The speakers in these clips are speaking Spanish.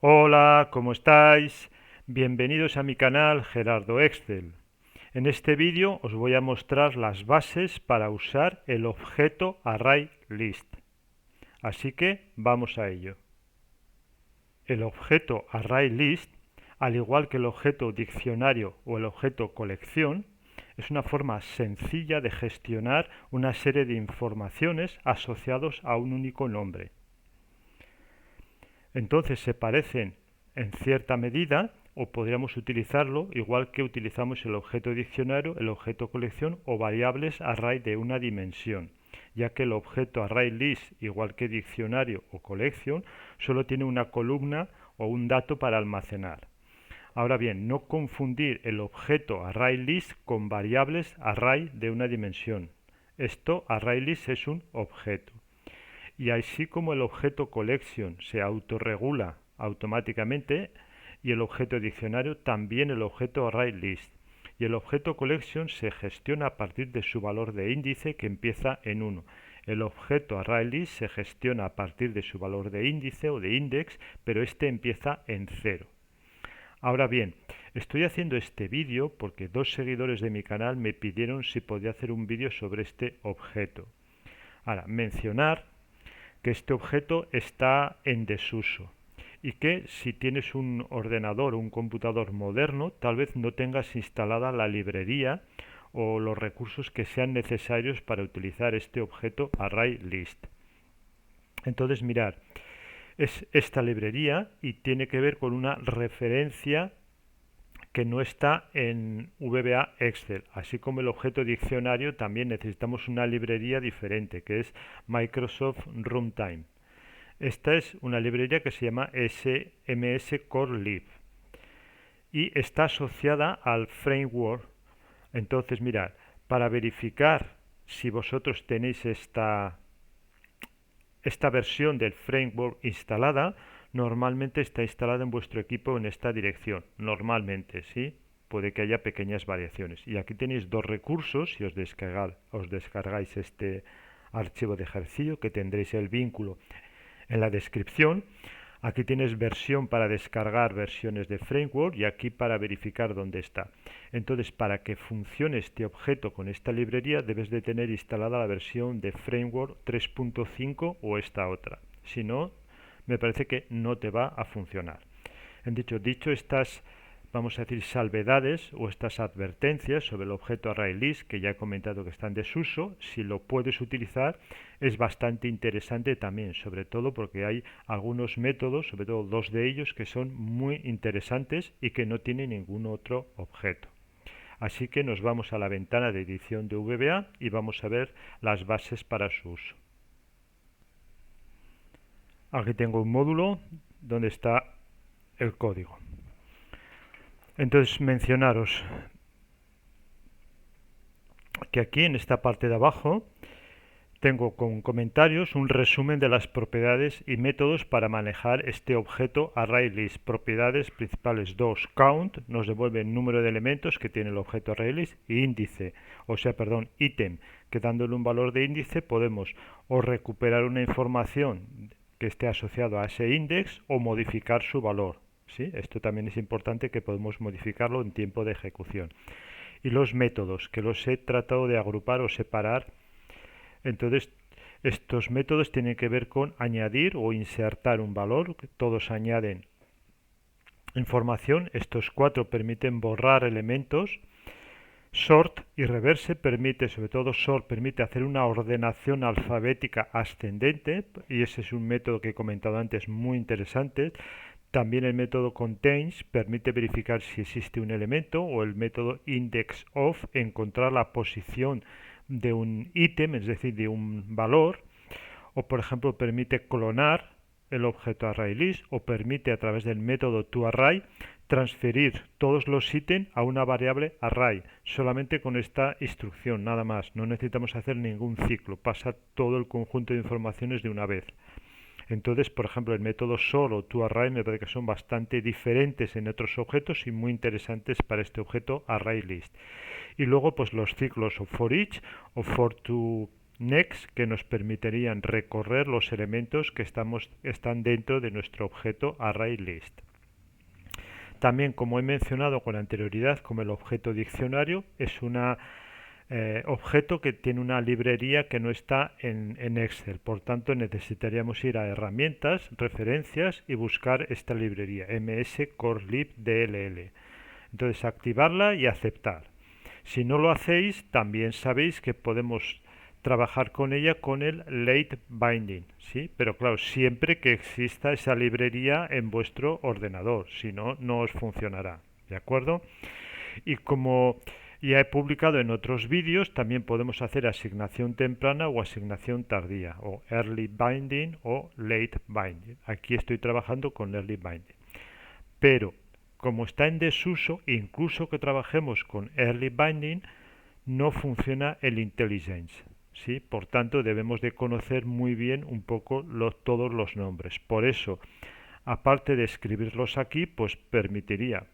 Hola, ¿cómo estáis? Bienvenidos a mi canal Gerardo Excel. En este vídeo os voy a mostrar las bases para usar el objeto ArrayList. Así que vamos a ello. El objeto ArrayList, al igual que el objeto diccionario o el objeto colección, es una forma sencilla de gestionar una serie de informaciones asociados a un único nombre. Entonces se parecen en cierta medida o podríamos utilizarlo igual que utilizamos el objeto diccionario, el objeto colección o variables array de una dimensión, ya que el objeto ArrayList, igual que diccionario o colección, solo tiene una columna o un dato para almacenar. Ahora bien, no confundir el objeto ArrayList con variables array de una dimensión. Esto, ArrayList es un objeto. Y así como el objeto collection se autorregula automáticamente y el objeto diccionario, también el objeto ArrayList. Y el objeto collection se gestiona a partir de su valor de índice que empieza en 1. El objeto ArrayList se gestiona a partir de su valor de índice o de index, pero este empieza en 0. Ahora bien, estoy haciendo este vídeo porque dos seguidores de mi canal me pidieron si podía hacer un vídeo sobre este objeto. Ahora, mencionar que este objeto está en desuso y que si tienes un ordenador o un computador moderno, tal vez no tengas instalada la librería o los recursos que sean necesarios para utilizar este objeto ArrayList. Entonces, mirad, es esta librería y tiene que ver con una referencia que no está en VBA Excel. Así como el objeto diccionario, también necesitamos una librería diferente, que es Microsoft Runtime. Esta es una librería que se llama SMS Core Lib y está asociada al framework. Entonces, mirad, para verificar si vosotros tenéis esta versión del framework instalada, normalmente está instalada en vuestro equipo en esta dirección. Normalmente, ¿sí? Puede que haya pequeñas variaciones. Y aquí tenéis dos recursos, si os descargáis este archivo de ejercicio, que tendréis el vínculo en la descripción. Aquí tienes versión para descargar versiones de framework y aquí para verificar dónde está. Entonces, para que funcione este objeto con esta librería, debes de tener instalada la versión de framework 3.5 o esta otra. Si no, me parece que no te va a funcionar. Dicho estas, vamos a decir, salvedades o estas advertencias sobre el objeto ArrayList, que ya he comentado que está en desuso, si lo puedes utilizar es bastante interesante también, sobre todo porque hay algunos métodos, sobre todo dos de ellos, que son muy interesantes y que no tienen ningún otro objeto. Así que nos vamos a la ventana de edición de VBA y vamos a ver las bases para su uso. Aquí tengo un módulo donde está el código. Entonces mencionaros que aquí en esta parte de abajo tengo con comentarios un resumen de las propiedades y métodos para manejar este objeto ArrayList. Propiedades principales 2. Count nos devuelve el número de elementos que tiene el objeto ArrayList y índice, ítem, que dándole un valor de índice podemos o recuperar una información que esté asociado a ese index o modificar su valor. ¿Sí? Esto también es importante que podemos modificarlo en tiempo de ejecución. Y los métodos, que los he tratado de agrupar o separar. Entonces, estos métodos tienen que ver con añadir o insertar un valor. Todos añaden información. Estos cuatro permiten borrar elementos. Sort y reverse permite, sobre todo sort, permite hacer una ordenación alfabética ascendente y ese es un método que he comentado antes muy interesante. También el método contains permite verificar si existe un elemento o el método indexOf encontrar la posición de un ítem, es decir, de un valor, o por ejemplo permite clonar el objeto ArrayList o permite a través del método toArray transferir todos los ítems a una variable array, solamente con esta instrucción, nada más. No necesitamos hacer ningún ciclo, pasa todo el conjunto de informaciones de una vez. Entonces, por ejemplo, el método sort o toArray me parece que son bastante diferentes en otros objetos y muy interesantes para este objeto ArrayList. Y luego, pues los ciclos o for each o for to next que nos permitirían recorrer los elementos que están dentro de nuestro objeto ArrayList. También, como he mencionado con anterioridad, como el objeto diccionario, es un objeto que tiene una librería que no está en Excel. Por tanto, necesitaríamos ir a herramientas, referencias y buscar esta librería, MS Core Lib DLL. Entonces, activarla y aceptar. Si no lo hacéis, también sabéis que podemos trabajar con ella con el late binding, ¿sí? Pero claro, siempre que exista esa librería en vuestro ordenador, si no, no os funcionará, ¿de acuerdo? Y como ya he publicado en otros vídeos, también podemos hacer asignación temprana o asignación tardía, o early binding o late binding. Aquí estoy trabajando con early binding. Pero como está en desuso, incluso que trabajemos con early binding, no funciona el IntelliSense, ¿sí? Por tanto, debemos de conocer muy bien un poco todos los nombres. Por eso, aparte de escribirlos aquí, pues permitiría,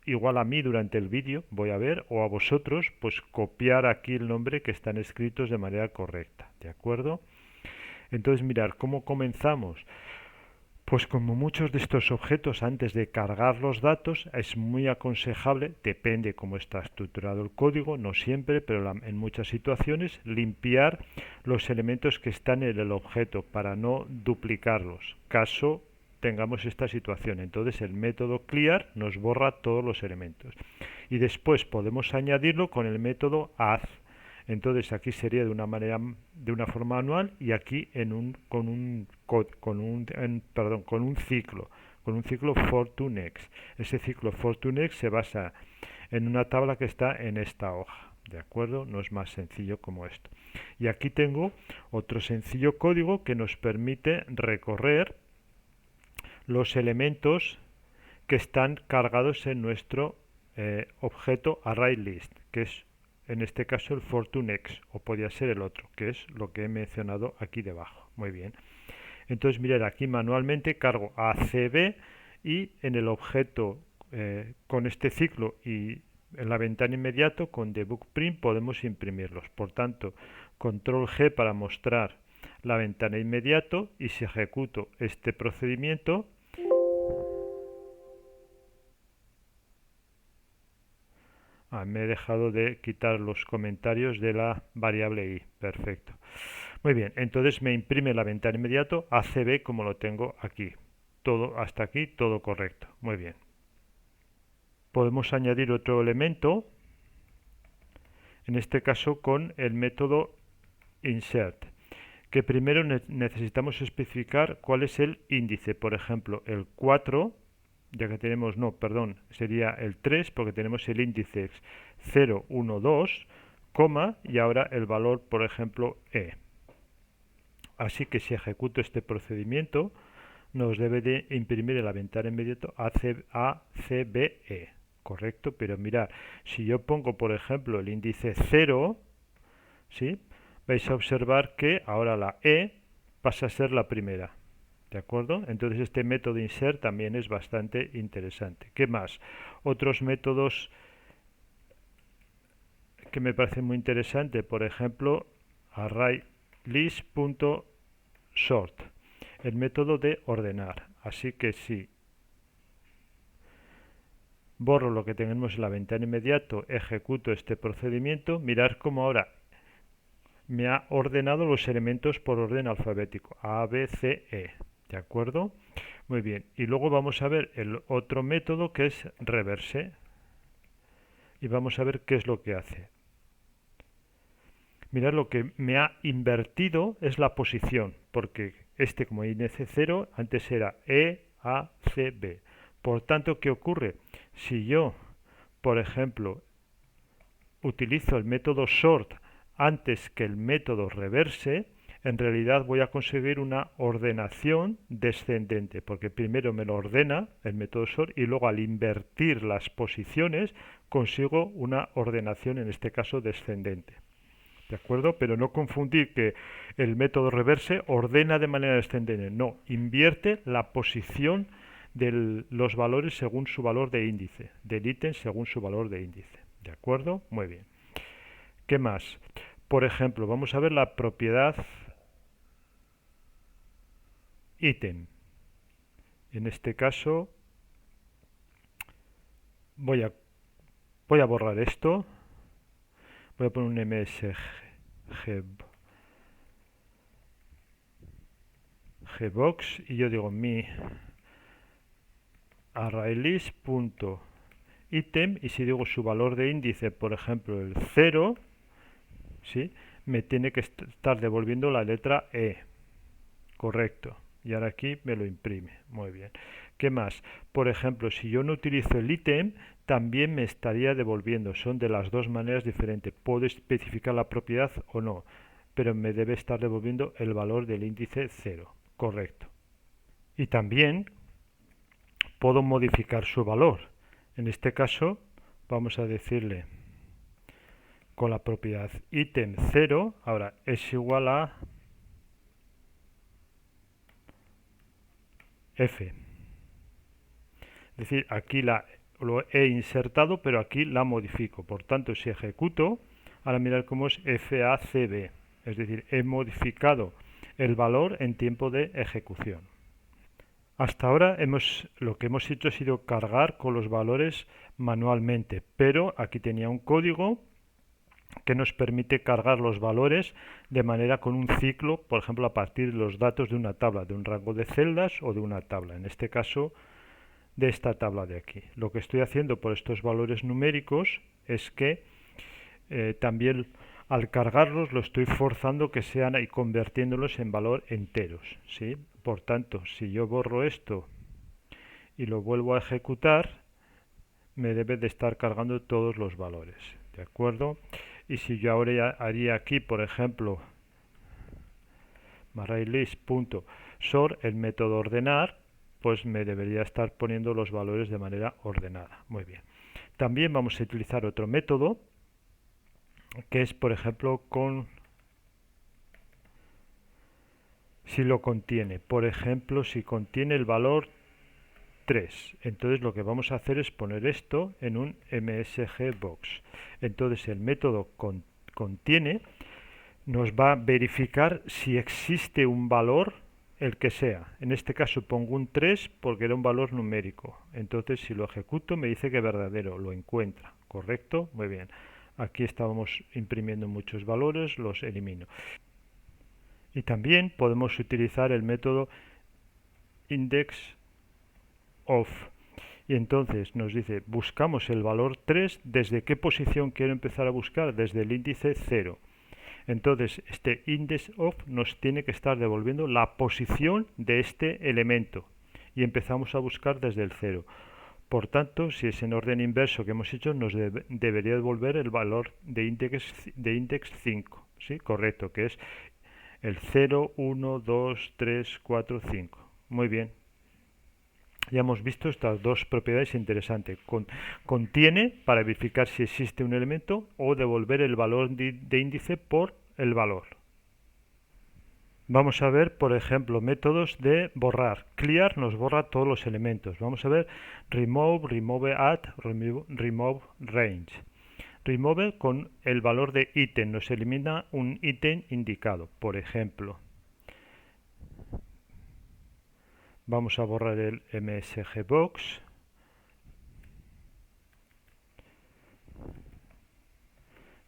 igual a mí durante el vídeo, voy a ver, o a vosotros, pues copiar aquí el nombre que están escritos de manera correcta, ¿de acuerdo? Entonces, mirar, ¿cómo comenzamos? Pues como muchos de estos objetos, antes de cargar los datos, es muy aconsejable, depende cómo está estructurado el código, no siempre, pero en muchas situaciones, limpiar los elementos que están en el objeto para no duplicarlos, caso tengamos esta situación. Entonces el método clear nos borra todos los elementos. Y después podemos añadirlo con el método add. Entonces aquí sería de una manera, de una forma manual, y aquí con un ciclo for to next. Ese ciclo for to next se basa en una tabla que está en esta hoja, ¿de acuerdo? No es más sencillo como esto. Y aquí tengo otro sencillo código que nos permite recorrer los elementos que están cargados en nuestro objeto ArrayList, que es en este caso el for to next, o podría ser el otro, que es lo que he mencionado aquí debajo. Muy bien. Entonces, mirad, aquí manualmente cargo ACB y en el objeto con este ciclo y en la ventana inmediato con debug print podemos imprimirlos. Por tanto, control G para mostrar la ventana inmediato, y si ejecuto este procedimiento, me he dejado de quitar los comentarios de la variable i. Perfecto. Muy bien, entonces me imprime la ventana inmediato ACB como lo tengo aquí. Todo hasta aquí, todo correcto. Muy bien. Podemos añadir otro elemento, en este caso con el método insert, que primero necesitamos especificar cuál es el índice. Por ejemplo, el 4, ya que tenemos, no, perdón, sería el 3 porque tenemos el índice 0, 1, 2, coma, y ahora el valor, por ejemplo, e. Así que si ejecuto este procedimiento, nos debe de imprimir en la ventana inmediato ACBE, correcto, pero mirad, si yo pongo, por ejemplo, el índice 0, ¿sí? Vais a observar que ahora la E pasa a ser la primera. ¿De acuerdo? Entonces este método insert también es bastante interesante. ¿Qué más? Otros métodos que me parecen muy interesantes, por ejemplo, ArrayList.sort, el método de ordenar. Así que si borro lo que tenemos en la ventana inmediato, ejecuto este procedimiento, mirad cómo ahora me ha ordenado los elementos por orden alfabético, A, B, C, E. ¿De acuerdo? Muy bien. Y luego vamos a ver el otro método que es reverse. Y vamos a ver qué es lo que hace. Mirad, lo que me ha invertido es la posición, porque este como índice 0 antes era E, A, C, B. Por tanto, ¿qué ocurre? Si yo, por ejemplo, utilizo el método sort antes que el método reverse, en realidad voy a conseguir una ordenación descendente, porque primero me lo ordena el método sort y luego al invertir las posiciones consigo una ordenación, en este caso descendente. ¿De acuerdo? Pero no confundir que el método reverse ordena de manera descendente. No, invierte la posición de los valores según su valor de índice, del ítem según su valor de índice. ¿De acuerdo? Muy bien. ¿Qué más? Por ejemplo, vamos a ver la propiedad ítem. En este caso voy a borrar esto. Voy a poner un msgbox y yo digo mi ArrayList.item, y si digo su valor de índice, por ejemplo el 0, ¿sí?, me tiene que estar devolviendo la letra E. Correcto. Y ahora aquí me lo imprime. Muy bien. ¿Qué más? Por ejemplo, si yo no utilizo el ítem, también me estaría devolviendo. Son de las dos maneras diferentes. Puedo especificar la propiedad o no, pero me debe estar devolviendo el valor del índice 0. Correcto. Y también puedo modificar su valor. En este caso, vamos a decirle con la propiedad ítem 0, ahora es igual a F. Es decir, aquí lo he insertado, pero aquí la modifico. Por tanto, si ejecuto, ahora mirar cómo es FACB. Es decir, he modificado el valor en tiempo de ejecución. Hasta ahora lo que hemos hecho ha sido cargar con los valores manualmente, pero aquí tenía un código que nos permite cargar los valores de manera con un ciclo, por ejemplo, a partir de los datos de una tabla, de un rango de celdas o de una tabla. En este caso, de esta tabla de aquí. Lo que estoy haciendo por estos valores numéricos es que también al cargarlos lo estoy forzando que sean y convirtiéndolos en valor enteros, ¿sí? Por tanto, si yo borro esto y lo vuelvo a ejecutar, me debe de estar cargando todos los valores, ¿de acuerdo? Y si yo ahora haría aquí, por ejemplo, ArrayList.sort, el método ordenar, pues me debería estar poniendo los valores de manera ordenada. Muy bien. También vamos a utilizar otro método que es, por ejemplo, si lo contiene. Por ejemplo, si contiene el valor 3. Entonces lo que vamos a hacer es poner esto en un msgbox. Entonces el método contiene nos va a verificar si existe un valor, el que sea. En este caso pongo un 3 porque era un valor numérico. Entonces si lo ejecuto me dice que es verdadero, lo encuentra. ¿Correcto? Muy bien. Aquí estábamos imprimiendo muchos valores, los elimino. Y también podemos utilizar el método indexOf. Y entonces nos dice, buscamos el valor 3, ¿desde qué posición quiero empezar a buscar? Desde el índice 0. Entonces, este indexOf nos tiene que estar devolviendo la posición de este elemento. Y empezamos a buscar desde el 0. Por tanto, si es en orden inverso que hemos hecho, nos debería devolver el valor de index 5. ¿Sí? Correcto, que es el 0, 1, 2, 3, 4, 5. Muy bien. Ya hemos visto estas dos propiedades interesantes. Contiene para verificar si existe un elemento o devolver el valor de índice por el valor. Vamos a ver, por ejemplo, métodos de borrar. Clear nos borra todos los elementos. Vamos a ver remove, remove add, remove range. Remove con el valor de ítem nos elimina un ítem indicado. Por ejemplo, vamos a borrar el msgbox.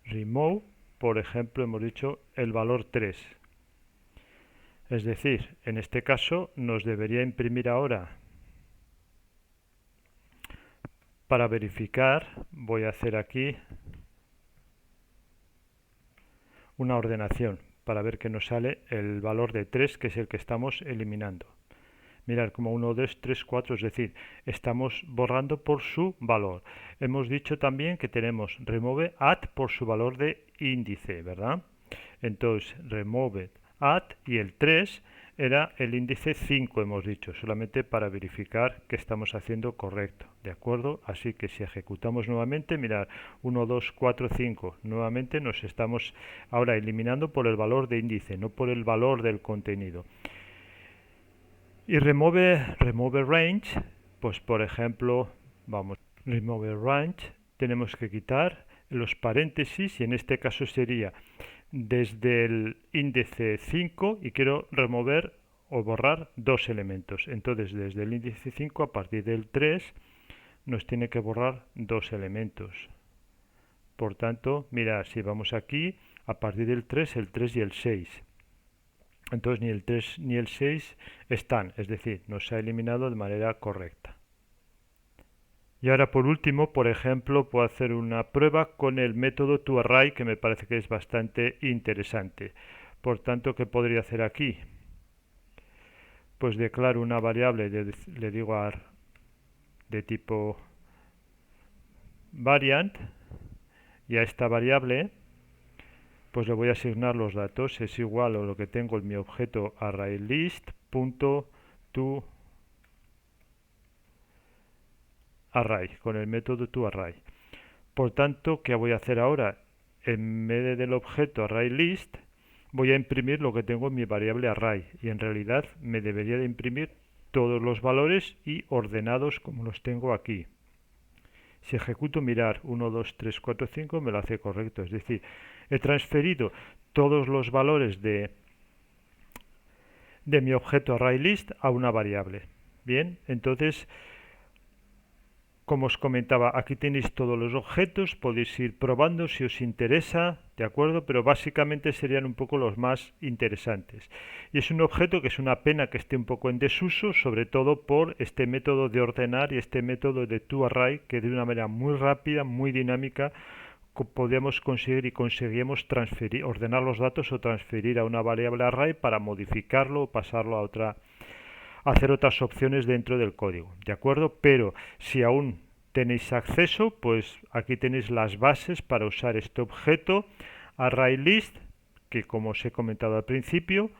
Remove, por ejemplo, hemos dicho el valor 3. Es decir, en este caso nos debería imprimir ahora, para verificar, voy a hacer aquí una ordenación para ver que nos sale el valor de 3, que es el que estamos eliminando. Mirad, como 1, 2, 3, 4, es decir, estamos borrando por su valor. Hemos dicho también que tenemos remove add por su valor de índice, ¿verdad? Entonces, remove add y el 3 era el índice 5, hemos dicho, solamente para verificar que estamos haciendo correcto, ¿de acuerdo? Así que si ejecutamos nuevamente, mirad, 1, 2, 4, 5, nuevamente nos estamos ahora eliminando por el valor de índice, no por el valor del contenido. Y remove range, pues por ejemplo, vamos, remove range, tenemos que quitar los paréntesis y en este caso sería desde el índice 5 y quiero remover o borrar dos elementos. Entonces, desde el índice 5 a partir del 3 nos tiene que borrar dos elementos. Por tanto, mira, si vamos aquí, a partir del 3, el 3 y el 6. Entonces ni el 3 ni el 6 están, es decir, nos ha eliminado de manera correcta. Y ahora por último, por ejemplo, puedo hacer una prueba con el método toArray que me parece que es bastante interesante. Por tanto, ¿qué podría hacer aquí? Pues declaro una variable, le digo de tipo variant, y a esta variable pues le voy a asignar los datos, es igual a lo que tengo en mi objeto ArrayList.toArray, con el método toArray. Por tanto, ¿qué voy a hacer ahora? En vez del objeto ArrayList, voy a imprimir lo que tengo en mi variable array, y en realidad me debería de imprimir todos los valores y ordenados como los tengo aquí. Si ejecuto mirar 1, 2, 3, 4, 5 me lo hace correcto, es decir, he transferido todos los valores de mi objeto ArrayList a una variable. Bien, entonces, como os comentaba, aquí tenéis todos los objetos, podéis ir probando si os interesa, ¿de acuerdo? Pero básicamente serían un poco los más interesantes. Y es un objeto que es una pena que esté un poco en desuso, sobre todo por este método de ordenar y este método de toArray, que de una manera muy rápida, muy dinámica, podemos conseguir y conseguimos transferir, ordenar los datos o transferir a una variable array para modificarlo o pasarlo a otra, hacer otras opciones dentro del código, ¿de acuerdo? Pero si aún tenéis acceso, pues aquí tenéis las bases para usar este objeto ArrayList, que como os he comentado al principio,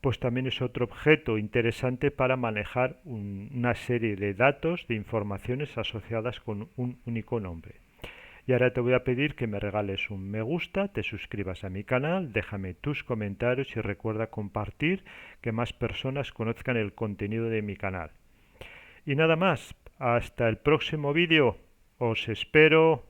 pues también es otro objeto interesante para manejar una serie de datos, de informaciones asociadas con un único nombre. Y ahora te voy a pedir que me regales un me gusta, te suscribas a mi canal, déjame tus comentarios y recuerda compartir, que más personas conozcan el contenido de mi canal. Y nada más, hasta el próximo vídeo, os espero.